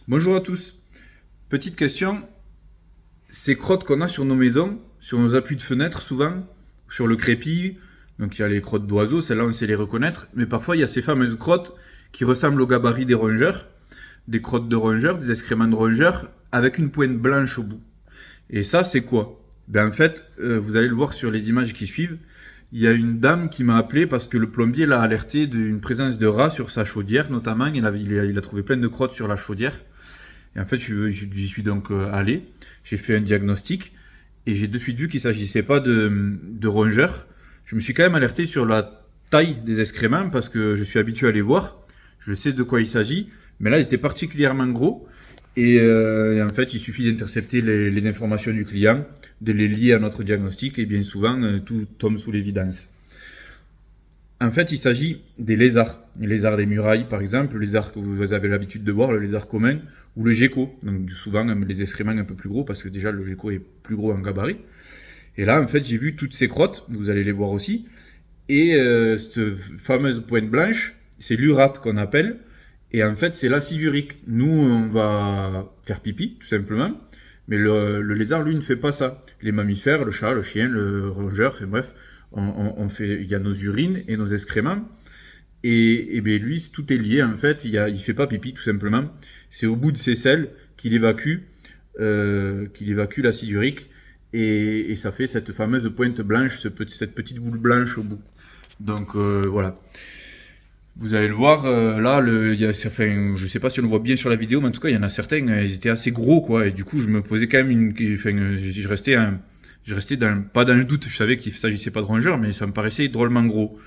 Bonjour à tous. Petite question, ces crottes qu'on a sur nos maisons, sur nos appuis de fenêtre souvent, sur le crépi, donc il y a les crottes d'oiseaux, celles-là on sait les reconnaître, mais parfois il y a ces fameuses crottes qui ressemblent au gabarit des rongeurs, des crottes de rongeurs, des excréments de rongeurs, avec une pointe blanche au bout. Et ça c'est quoi? Ben en fait, vous allez le voir sur les images qui suivent, il y a une dame qui m'a appelé parce que le plombier l'a alerté d'une présence de rats sur sa chaudière notamment, il a trouvé plein de crottes sur la chaudière. Et en fait, j'y suis donc allé, j'ai fait un diagnostic et j'ai de suite vu qu'il ne s'agissait pas de rongeurs. Je me suis quand même alerté sur la taille des excréments parce que je suis habitué à les voir. Je sais de quoi il s'agit, mais là, ils étaient particulièrement gros. Et en fait, il suffit d'intercepter les informations du client, de les lier à notre diagnostic et bien souvent, tout tombe sous l'évidence. En fait, il s'agit des lézards. Les lézards des murailles, par exemple, le lézard que vous avez l'habitude de voir, le lézard commun, ou le gecko. Donc souvent, les excréments un peu plus gros, parce que déjà, le gecko est plus gros en gabarit. Et là, en fait, j'ai vu toutes ces crottes, vous allez les voir aussi. Et cette fameuse pointe blanche, c'est l'urate qu'on appelle. Et en fait, c'est l'acide urique. Nous, on va faire pipi, tout simplement. Mais le lézard, lui, ne fait pas ça. Les mammifères, le chat, le chien, le rongeur, enfin, bref, il y a nos urines et nos excréments. Et bien lui, tout est lié en fait. Il fait pas pipi tout simplement. C'est au bout de ses selles qu'il évacue l'acide urique et ça fait cette fameuse pointe blanche, cette petite boule blanche au bout. Donc voilà. Vous allez le voir, là, enfin, je sais pas si on le voit bien sur la vidéo, mais en tout cas, il y en a certains, ils étaient assez gros, quoi. Et du coup, je me posais quand même enfin, je restais pas dans le doute. Je savais qu'il s'agissait pas de rongeurs, mais ça me paraissait drôlement gros.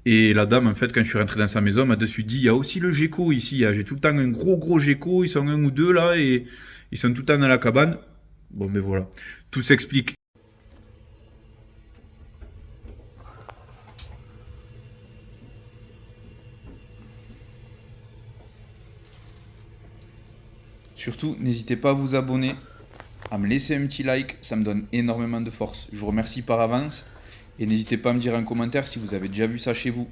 Et la dame, en fait, quand je suis rentré dans sa maison, m'a de suite dit, il y a aussi le gecko ici. J'ai tout le temps un gros gecko. Ils sont un ou deux là et ils sont tout le temps dans la cabane. Bon, mais voilà. Tout s'explique. Surtout, n'hésitez pas à vous abonner, à me laisser un petit like. Ça me donne énormément de force. Je vous remercie par avance. Et n'hésitez pas à me dire en commentaire si vous avez déjà vu ça chez vous.